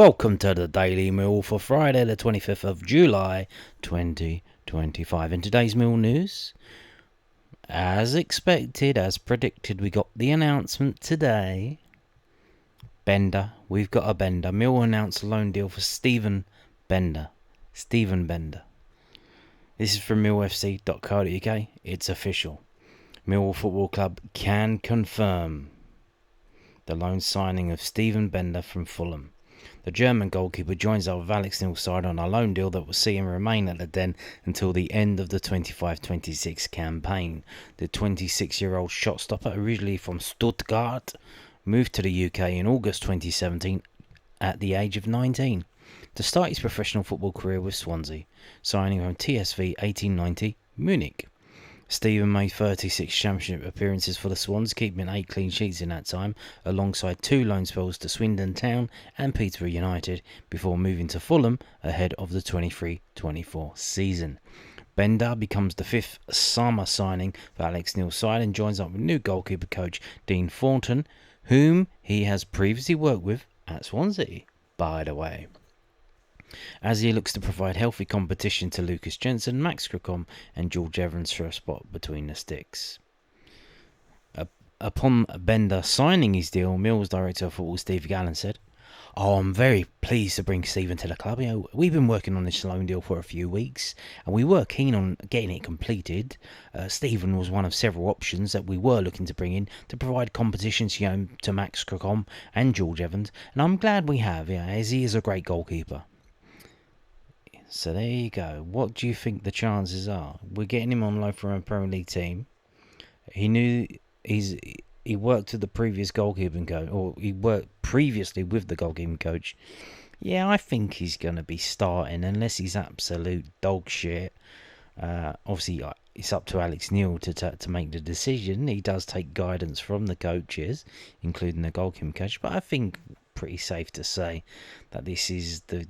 welcome to the Daily Mill for Friday the 25th of July 2025. In today's Mill news, as expected, as predicted, we got the announcement today. Benda, we've got a Benda. Mill announced a loan deal for Steven Benda. Steven Benda. This is from millfc.co.uk. It's official. Millwall Football Club can confirm the loan signing of Steven Benda from Fulham. The German goalkeeper joins up with Alex Neil's side on a loan deal that will see him remain at the Den until the end of the 25-26 campaign. The 26-year-old shot stopper, originally from Stuttgart, moved to the UK in August 2017 at the age of 19 to start his professional football career with Swansea, signing from TSV 1890 Munich. Steven made 36 championship appearances for the Swans, keeping 8 clean sheets in that time, alongside 2 loan spells to Swindon Town and Peterborough United, before moving to Fulham ahead of the 23-24 season. Benda becomes the 5th summer signing for Alex Neil's side and joins up with new goalkeeper coach Dean Thornton, whom he has previously worked with at Swansea, by the way, as he looks to provide healthy competition to Lucas Jensen, Max Kricom and George Evans for a spot between the sticks. Upon Benda signing his deal, Mill's director of football Steve Gallen said, I'm very pleased to bring Steven to the club. We've been working on this loan deal for a few weeks and we were keen on getting it completed. Steven was one of several options that we were looking to bring in to provide competition to Max Kricom and George Evans, and I'm glad we have, as he is a great goalkeeper. So there you go. What do you think the chances are? We're getting him on loan from a Premier League team. He worked with the previous goalkeeping coach, or he worked previously with the goalkeeping coach. Yeah, I think he's going to be starting unless he's absolute dog shit. Obviously, it's up to Alex Neil to make the decision. He does take guidance from the coaches, including the goalkeeping coach. But I think pretty safe to say that this is the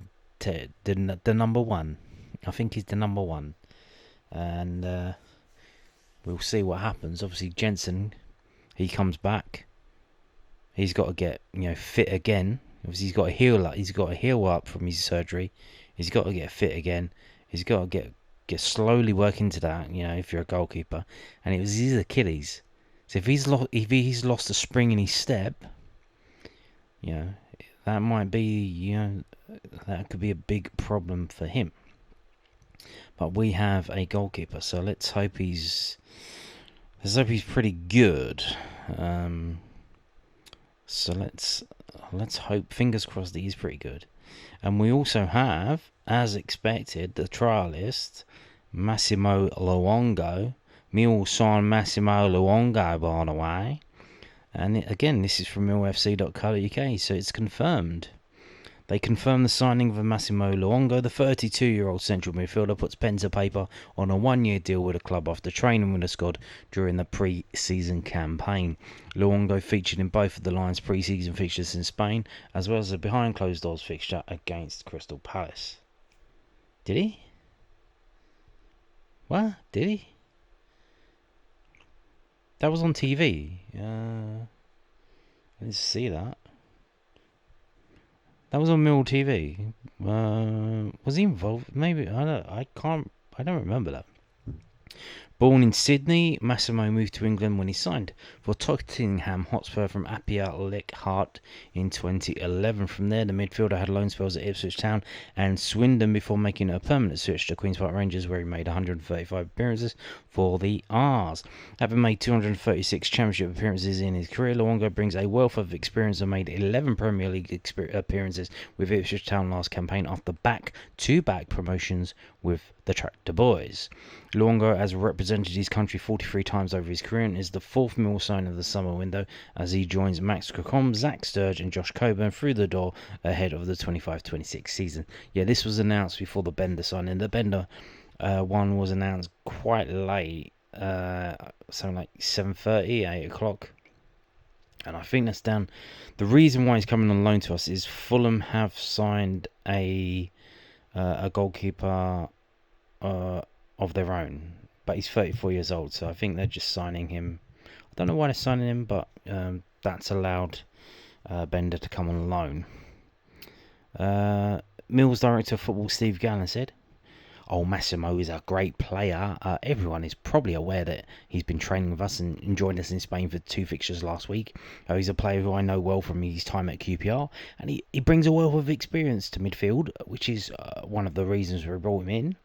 number one. I think he's the number one, and we'll see what happens. Obviously, Jensen, he comes back. He's got to get fit again. Obviously, he's got to heal up. He's got to heal up from his surgery. He's got to get fit again. He's got to get slowly work into that. If you're a goalkeeper, and it was his Achilles. So if he's lost a spring in his step, that might be that could be a big problem for him. But we have a goalkeeper, so let's hope he's pretty good. So let's hope, fingers crossed, that he's pretty good. And we also have, as expected, the trialist Massimo Luongo. Mill signed Massimo Luongo, by the way. And again, this is from millfc.co.uk, so it's confirmed. They confirmed the signing of Massimo Luongo. The 32-year-old central midfielder puts pen to paper on a 1-year deal with the club after training with the squad during the pre-season campaign. Luongo featured in both of the Lions' pre-season fixtures in Spain, as well as a behind-closed-doors fixture against Crystal Palace. Did he? What? Did he? That was on TV. I didn't see that. That was on Mill TV. Was he involved? Maybe I don't remember that. Born in Sydney, Massimo moved to England when he signed for Tottenham Hotspur from Apia Leichhardt in 2011. From there, the midfielder had loan spells at Ipswich Town and Swindon before making a permanent switch to Queen's Park Rangers, where he made 135 appearances for the R's. Having made 236 championship appearances in his career, Luongo brings a wealth of experience and made 11 Premier League appearances with Ipswich Town last campaign after back-to-back promotions with the Tractor Boys. Luongo has represented his country 43 times over his career and is the 4th Mill sign of the summer window as he joins Max Kricom, Zach Sturge and Josh Coburn through the door ahead of the 25-26 season. Yeah, this was announced before the Benda signing. The Benda one was announced quite late, something like 7:30, 8 o'clock. And I think that's down. The reason why he's coming on loan to us is Fulham have signed a goalkeeper of their own, but he's 34 years old, so I think they're just signing him. I don't know why they're signing him, but that's allowed Benda to come on loan. Mill's director of football Steve Gallen said, "Oh, Massimo is a great player. Everyone is probably aware that he's been training with us and joined us in Spain for 2 fixtures last week. He's a player who I know well from his time at QPR, and he brings a wealth of experience to midfield, which is one of the reasons we brought him in.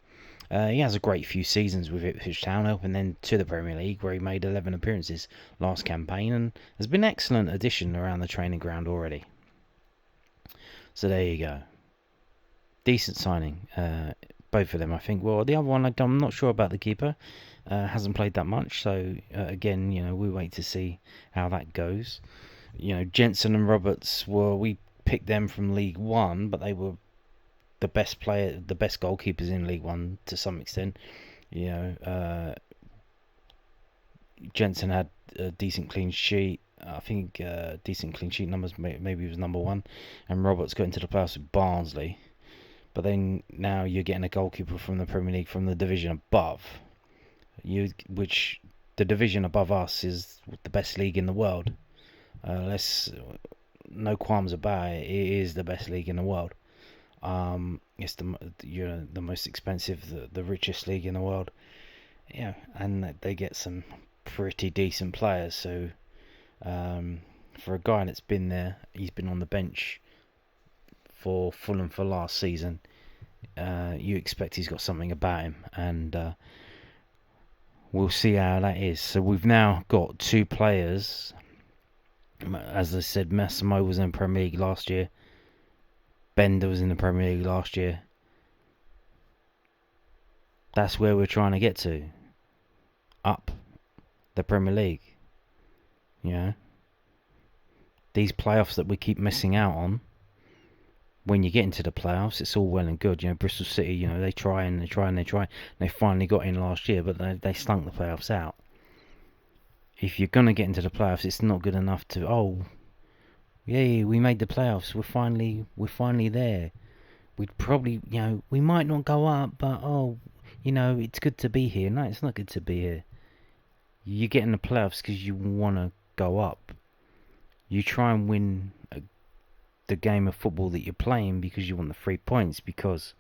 He has a great few seasons with Ipswich Town, helping then to the Premier League, where he made 11 appearances last campaign and has been an excellent addition around the training ground already." So there you go. Decent signing. Both of them, I think. Well, the other one, I'm not sure about the keeper. Hasn't played that much, so again, we wait to see how that goes. Jensen and Roberts we picked them from League One, but they were the best goalkeepers in League One to some extent. Jensen had a decent clean sheet. I think decent clean sheet numbers. Maybe he was number one, and Roberts got into the playoffs with Barnsley. But then now you're getting a goalkeeper from the Premier League from the division above, which the division above us is the best league in the world. No qualms about it. It is the best league in the world. It's the most expensive, the richest league in the world. Yeah, and they get some pretty decent players. So for a guy that's been there, he's been on the bench for Fulham for last season. You expect he's got something about him, and we'll see how that is. So we've now got 2 players. As I said, Massimo was in the Premier League last year. Benda was in the Premier League last year. That's where we're trying to get to. Up the Premier League. These playoffs that we keep missing out on. When you get into the playoffs, it's all well and good. Bristol City, they try and they try and they try. They finally got in last year, but they stunk the playoffs out. If you're going to get into the playoffs, it's not good enough to, yay, we made the playoffs. We're finally there. We'd probably, we might not go up, but, it's good to be here. No, it's not good to be here. You get in the playoffs because you want to go up. You try and win the game of football that you're playing because you want the 3 points, because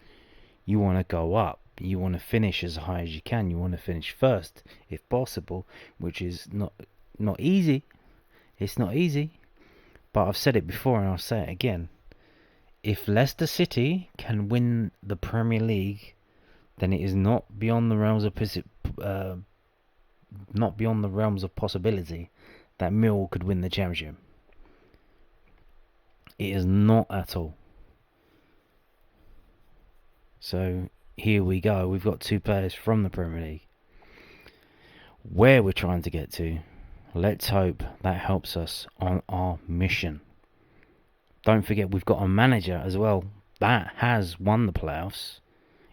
you want to go up. You want to finish as high as you can. You want to finish first if possible, which is not easy. It's not easy, but I've said it before and I'll say it again. If Leicester City can win the Premier League, then it is not beyond the realms of possibility that Millwall could win the Championship. It is not at all. So here we go. We've got 2 players from the Premier League. Where we're trying to get to, let's hope that helps us on our mission. Don't forget, we've got a manager as well that has won the playoffs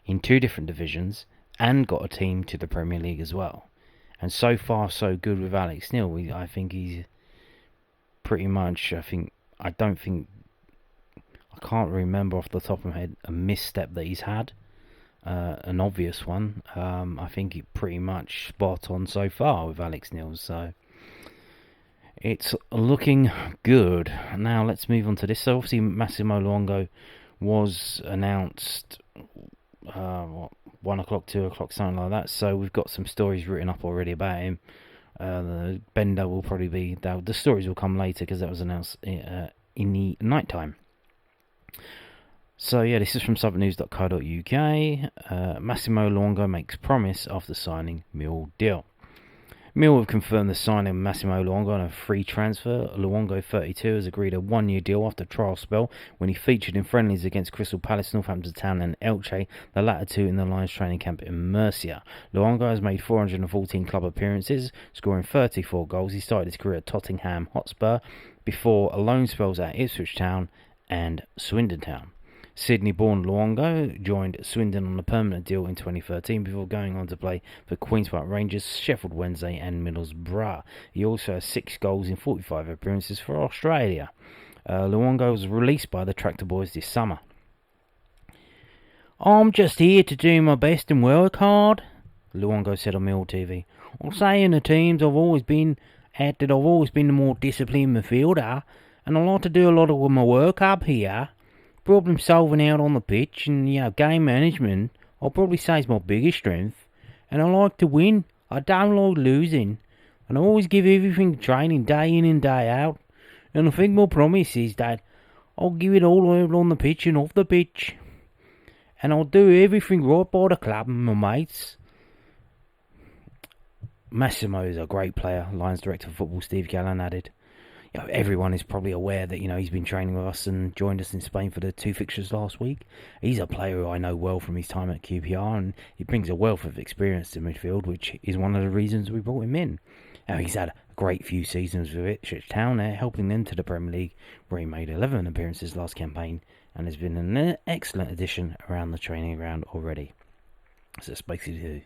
in 2 different divisions and got a team to the Premier League as well. And so far, so good with Alex Neil. I think he's pretty much, I can't remember off the top of my head a misstep that he's had, an obvious one. I think he pretty much spot on so far with Alex Neil, so it's looking good. Now let's move on to this. So obviously Massimo Luongo was announced 1 o'clock, 2 o'clock, something like that. So we've got some stories written up already about him. Benda will probably be... The stories will come later because that was announced in the night time. So yeah, this is from southernnews.co.uk. Massimo Luongo makes promise after signing Millwall deal. Millwall have confirmed the signing of Massimo Luongo on a free transfer. Luongo, 32, has agreed a 1-year deal after a trial spell when he featured in friendlies against Crystal Palace, Northampton Town and Elche, the latter 2 in the Lions training camp in Murcia. Luongo has made 414 club appearances, scoring 34 goals. He started his career at Tottenham Hotspur before a loan spells at Ipswich Town and Swindon Town. Sydney-born Luongo joined Swindon on a permanent deal in 2013 before going on to play for Queen's Park Rangers, Sheffield Wednesday and Middlesbrough. He also has 6 goals in 45 appearances for Australia. Luongo was released by the Tractor Boys this summer. "I'm just here to do my best and work hard," Luongo said on Millwall TV. "I'm saying the teams I've always been the more disciplined midfielder, and I like to do a lot of my work up here. problem solving out on the pitch and, game management, I'll probably say is my biggest strength. And I like to win. I don't like losing. And I always give everything training day in and day out. And I think my promise is that I'll give it all out on the pitch and off the pitch. And I'll do everything right by the club and my mates. Massimo is a great player, Lions Director of Football Steve Gallen added. Everyone is probably aware that, he's been training with us and joined us in Spain for the 2 fixtures last week. He's a player who I know well from his time at QPR, and he brings a wealth of experience to midfield, which is one of the reasons we brought him in. He's had a great few seasons with Ipswich Town, helping them to the Premier League, where he made 11 appearances last campaign, and has been an excellent addition around the training ground already. So that's basically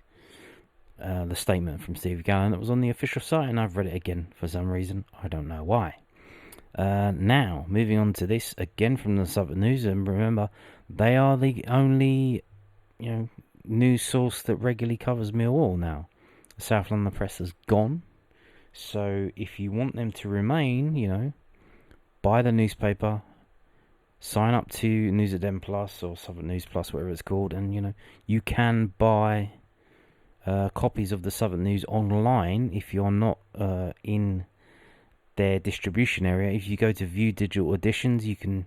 the statement from Steve Gallen that was on the official site, and I've read it again for some reason. I don't know why. Now, moving on to this, again from the Southern News, and remember, they are the only, news source that regularly covers Millwall now. The South London Press has gone, so if you want them to remain, buy the newspaper, sign up to News at Den Plus or Southern News Plus, whatever it's called, and, you can buy copies of the Southern News online if you're not in their distribution area. If you go to View Digital Editions, you can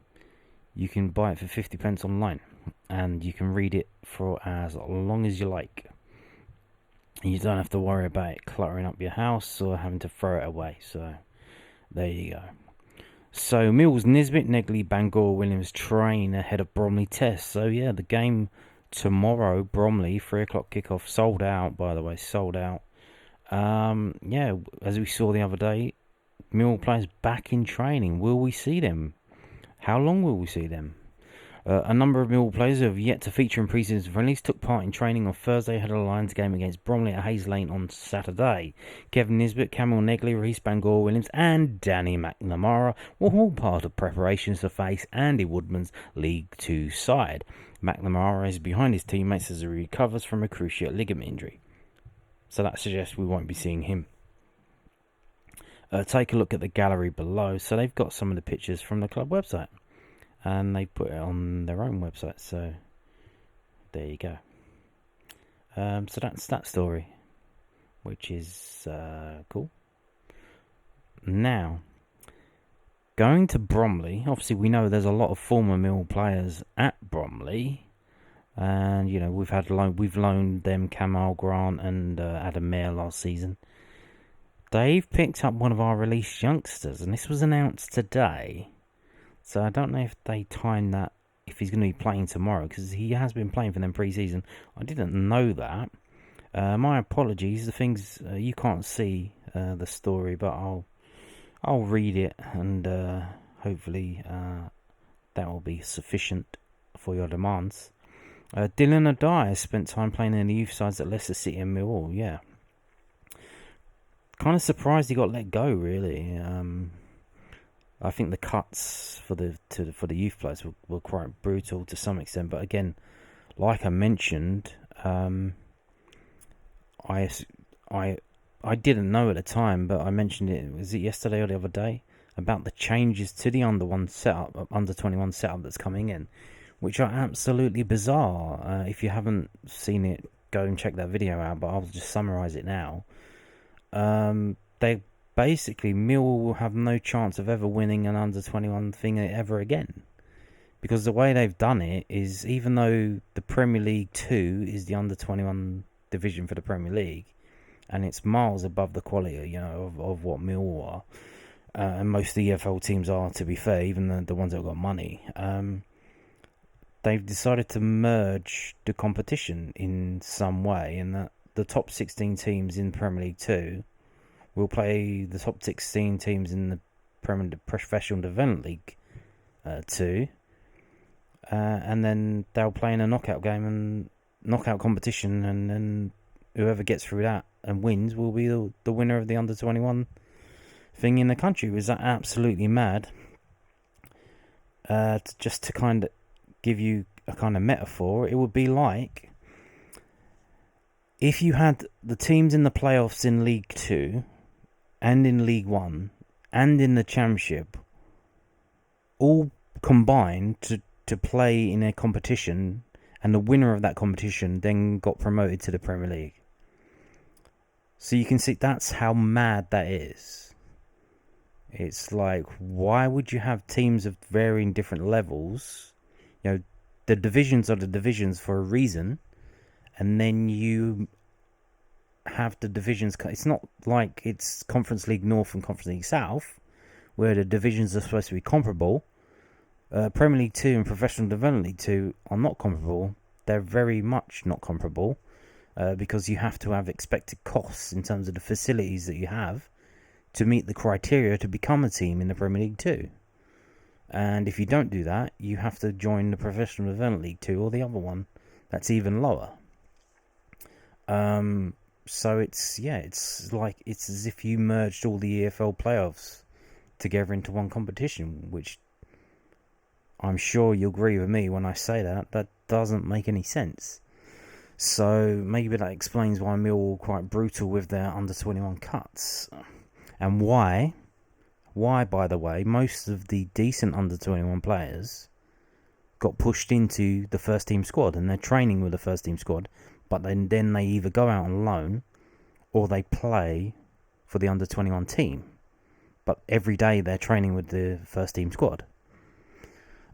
buy it for 50p online, and you can read it for as long as you like. You don't have to worry about it cluttering up your house or having to throw it away. So there you go. So Mills, Nisbet, Negley, Bangor, Williams train ahead of Bromley Test. So yeah, the game tomorrow, Bromley, 3 o'clock kickoff, sold out, by the way, sold out. As we saw the other day, Millwall players back in training. Will we see them? How long will we see them? A number of Millwall players who have yet to feature in pre-season friendlies took part in training on Thursday ahead of the Lions game against Bromley at Hayes Lane on Saturday. Kevin Nisbet, Camille Negley, Reece Bangor, Williams and Danny McNamara were all part of preparations to face Andy Woodman's League 2 side. McNamara is behind his teammates as he recovers from a cruciate ligament injury. So that suggests we won't be seeing him. Take a look at the gallery below. So they've got some of the pictures from the club website, and they put it on their own website. So there you go. So that's that story, which is cool. Now, going to Bromley, obviously we know there's a lot of former Millwall players at Bromley, and we've loaned them Kamal Grant and Adam Mayer last season. They've picked up one of our released youngsters, and this was announced today. So I don't know if they timed that, if he's going to be playing tomorrow, because he has been playing for them pre-season. I didn't know that. My apologies. The things you can't see the story, but I'll read it, and hopefully that will be sufficient for your demands. Dillon Addai has spent time playing in the youth sides at Leicester City and Millwall. Yeah. Kind of surprised he got let go, really. I think the cuts for the youth players were quite brutal to some extent. But again, like I mentioned, I didn't know at the time, but I mentioned it. Was it yesterday or the other day about the changes to the under 21 setup that's coming in, which are absolutely bizarre. If you haven't seen it, go and check that video out. But I'll just summarise it now. They basically, Millwall will have no chance of ever winning an under-21 thing ever again, because the way they've done it is, even though the Premier League 2 is the under-21 division for the Premier League, and it's miles above the quality, of what Millwall are, and most of the EFL teams are, to be fair, even the ones that have got money. They've decided to merge the competition in some way, and that the top 16 teams in Premier League 2 will play the top 16 teams in the Professional Development League 2, and then they'll play in a knockout game and knockout competition, and then whoever gets through that and wins will be the winner of the under-21 thing in the country. Was that absolutely mad? Just to kind of give you a kind of metaphor, it would be like if you had the teams in the playoffs in League 2 and in League 1 and in the Championship all combined to to play in a competition, and the winner of that competition then got promoted to the Premier League. So you can see that's how mad that is. It's like, why would you have teams of varying different levels? The divisions are the divisions for a reason, and then you have the divisions. It's not like it's Conference League North and Conference League South, where the divisions are supposed to be comparable. Premier League 2 and Professional Development League 2 are not comparable. They're very much not comparable, because you have to have expected costs in terms of the facilities that you have to meet the criteria to become a team in the Premier League 2. And if you don't do that, you have to join the Professional Development League 2 or the other one that's even lower. So it's as if you merged all the EFL playoffs together into one competition, which I'm sure you'll agree with me when I say that doesn't make any sense. So maybe that explains why Millwall were quite brutal with their under-21 cuts. And why, by the way, most of the decent under-21 players got pushed into the first-team squad, and they're training with the first-team squad, but then they either go out on loan or they play for the under-21 team. But every day they're training with the first-team squad.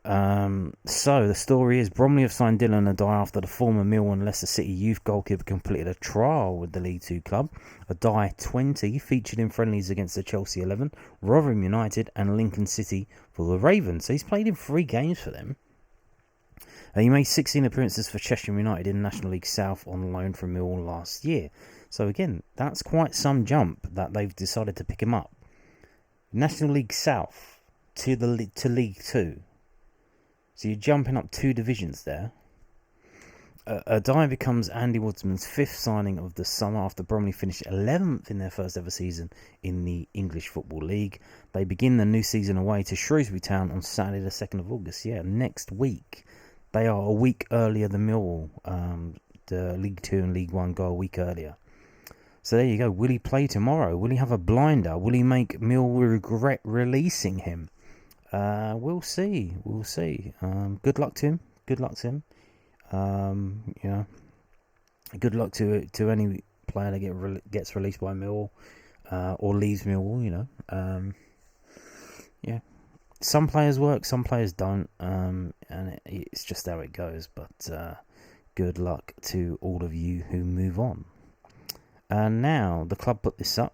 So the story is Bromley have signed Dillon Addai after the former Millwall and Leicester City youth goalkeeper completed a trial with the League 2 club. Addai, 20, featured in friendlies against the Chelsea 11, Rotherham United and Lincoln City for the Ravens. So he's played in 3 games for them. He made 16 appearances for Cheshire United in National League South on loan from Millwall last year. So again, that's quite some jump that they've decided to pick him up. National League South to League 2. So you're jumping up 2 divisions there. Addai becomes Andy Woodsman's 5th signing of the summer after Bromley finished 11th in their first ever season in the English Football League. They begin the new season away to Shrewsbury Town on Saturday the 2nd of August. Yeah, next week. They are a week earlier than Millwall. The League 2 and League 1 go a week earlier. So there you go. Will he play tomorrow? Will he have a blinder? Will he make Millwall regret releasing him? We'll see. Good luck to him. Good luck to him. Good luck to any player that gets released by Millwall, or leaves Millwall. Yeah. Some players work, some players don't, and it's just how it goes. But good luck to all of you who move on. And now the club put this up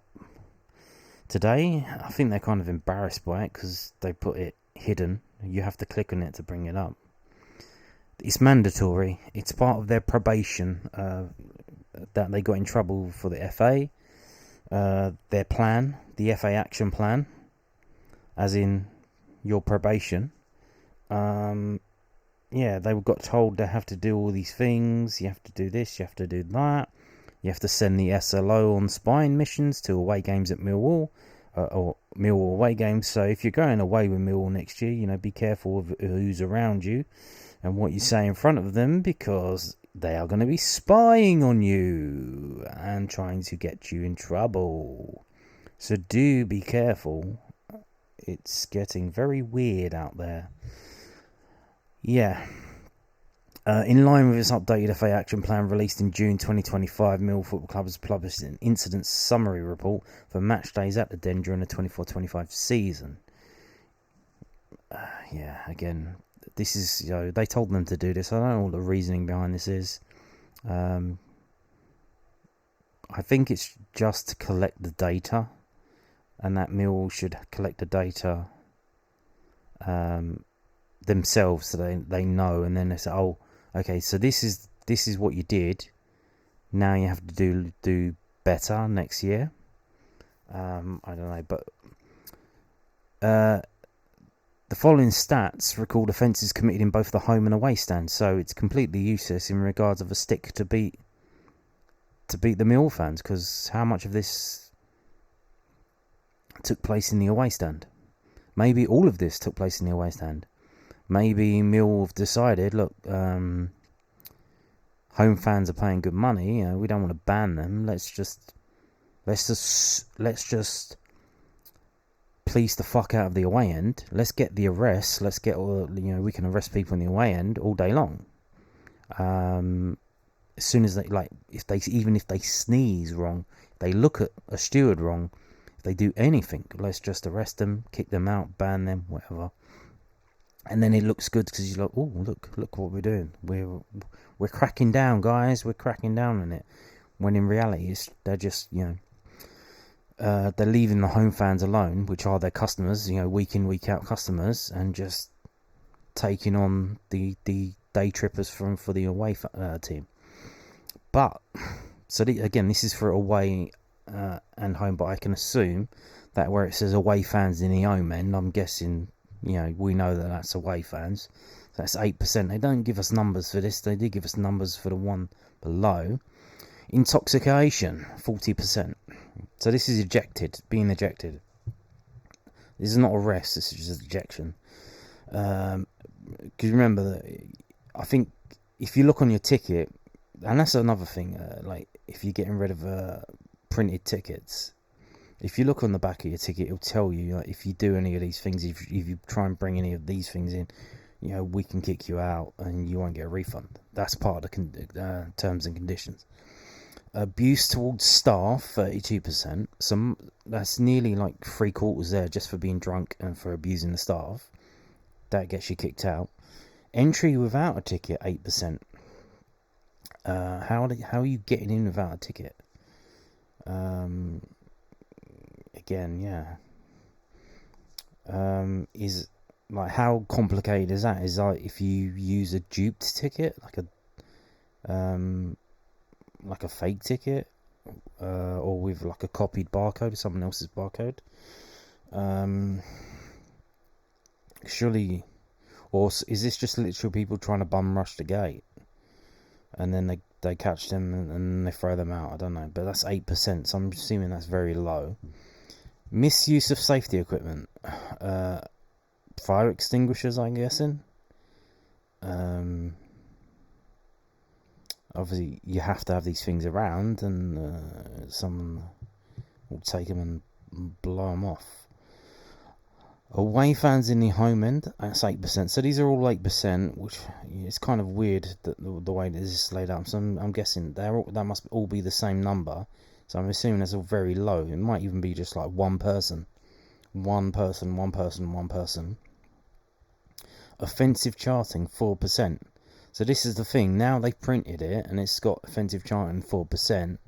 today. I think they're kind of embarrassed by it because they put it hidden. You have to click on it to bring it up. It's mandatory. It's part of their probation that they got in trouble for the FA. Their plan, the FA action plan, as in your probation. They got told they have to do all these things. You have to do this, you have to do that. You have to send the SLO on spying missions to away games at Millwall, or Millwall away games. So if you're going away with Millwall next year, be careful of who's around you and what you say in front of them, because they are going to be spying on you and trying to get you in trouble. So do be careful. It's getting very weird out there. Yeah. In line with its updated FA action plan released in June 2025, Millwall Football Club has published an incident summary report for match days at the Den during the 24-25 season. Again, this is, they told them to do this. I don't know what the reasoning behind this is. I think it's just to collect the data, and that Millwall should collect the data themselves so they know, and then they say, oh, okay, so this is what you did. Now you have to do better next year. I don't know, but the following stats record offences committed in both the home and away stand, so it's completely useless in regards of a stick to beat the Millwall fans, because how much of this took place in the away stand? Maybe all of this took place in the away stand. Maybe Millwall have decided, look, home fans are paying good money. We don't want to ban them. Let's just police the fuck out of the away end. Let's get the arrests. Let's get all, we can arrest people in the away end all day long. As soon as they, like, if they sneeze wrong, they look at a steward wrong, if they do anything, let's just arrest them, kick them out, ban them, whatever. And then it looks good because you're like, oh, look what we're doing. We're cracking down, guys. We're cracking down on it. When in reality, they're just, they're leaving the home fans alone, which are their customers, week in, week out customers, and just taking on the day trippers for the away team. But, so again, this is for away and home, but I can assume that where it says away fans in the home end, I'm guessing, we know that that's away fans. So that's 8%. They don't give us numbers for this. They did give us numbers for the one below. Intoxication, 40%. So this is being ejected. This is not arrest, this is just ejection. Because remember, that I think if you look on your ticket, and that's another thing, like if you're getting rid of printed tickets, if you look on the back of your ticket, it'll tell you, like, if you do any of these things, if you try and bring any of these things in, we can kick you out and you won't get a refund. That's part of the terms and conditions. Abuse towards staff, 32%. That's nearly like 3/4 there just for being drunk and for abusing the staff. That gets you kicked out. Entry without a ticket, 8%. How are you getting in without a ticket? Again, yeah. Is like, how complicated is that? Is like if you use a duped ticket, like a fake ticket, or with like a copied barcode, someone else's barcode. Surely, or is this just literal people trying to bum rush the gate, and then they catch them and they throw them out? I don't know, but that's 8%, so I'm assuming that's very low. Misuse of safety equipment, fire extinguishers, I'm guessing. Obviously, you have to have these things around, and someone will take them and blow them off. Away fans in the home end, that's 8%. So these are all 8%, which is kind of weird that the way this is laid out. So I'm guessing that must all be the same number. So I'm assuming that's all very low. It might even be just like one person. Offensive charting, 4%. So this is the thing. Now they've printed it and it's got offensive charting 4%.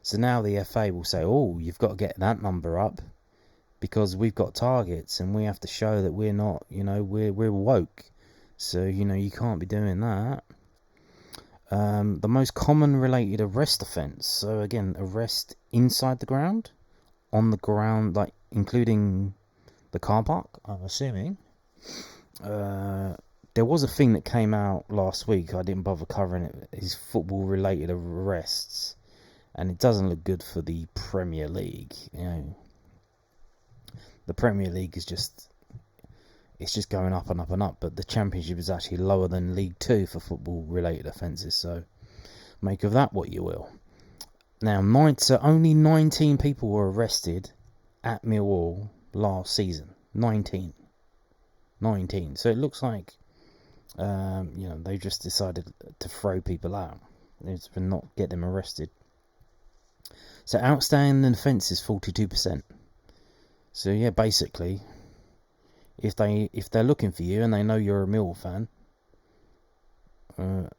So now the FA will say, oh, you've got to get that number up because we've got targets and we have to show that we're not, we're woke. So, you can't be doing that. The most common related arrest offence. So again, arrest inside the ground, on the ground, like including the car park, I'm assuming. There was a thing that came out last week. I didn't bother covering it. Is football related arrests, and it doesn't look good for the Premier League. The Premier League is just going up and up and up, but the Championship is actually lower than League 2 for football related offences, so make of that what you will. Now, only 19 people were arrested at Millwall last season. 19. So it looks like they just decided to throw people out. It's been not get them arrested. So outstanding offences, 42%. So yeah, basically, if they're looking for you and they know you're a Millwall fan, and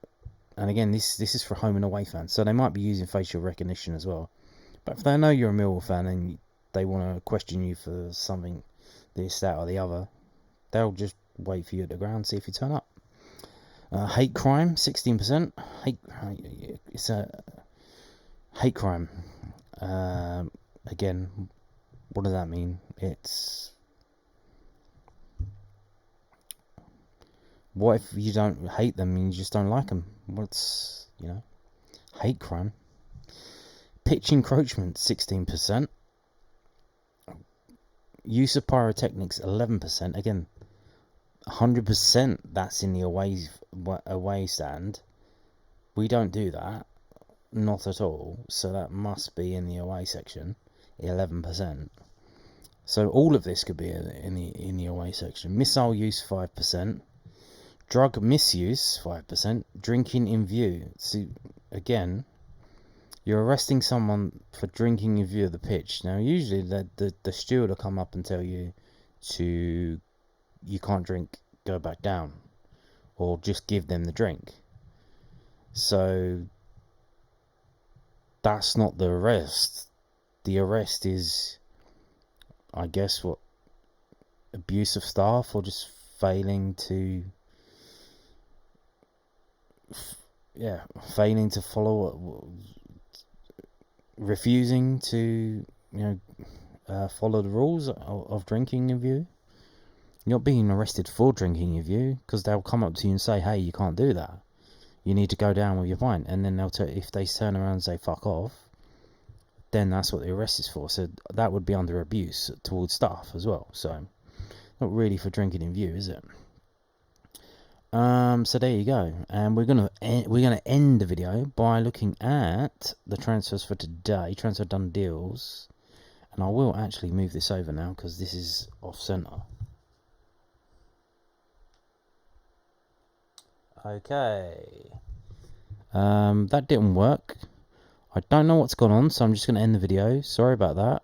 again this is for home and away fans, so they might be using facial recognition as well. But if they know you're a Millwall fan and they want to question you for something, this, that, or the other, they'll just wait for you at the ground, see if you turn up. Hate crime, 16%. It's a hate crime. Again, what does that mean? It's, what if you don't hate them and you just don't like them? What's, hate crime. Pitch encroachment, 16%. Use of pyrotechnics, 11%. Again, 100% that's in the away stand. We don't do that, not at all. So that must be in the away section, 11%. So all of this could be in the away section. Missile use 5%, drug misuse 5%, drinking in view. See, again, you're arresting someone for drinking in view of the pitch. Now, usually the steward will come up and tell you you can't drink, go back down, or just give them the drink. So that's not the arrest. The arrest is, I guess, what, abuse of staff, or just failing to follow, refusing to follow the rules of drinking in view. You're not being arrested for drinking in view, because they'll come up to you and say, hey, you can't do that, you need to go down with your pint, and then if they turn around and say fuck off, then that's what the arrest is for. So that would be under abuse towards staff as well. So not really for drinking in view, is it? So there you go, and we're gonna end the video by looking at the transfers for today, transfer done deals, and I will actually move this over now because this is off center. Okay, that didn't work. I don't know what's gone on, so I'm just going to end the video. Sorry about that.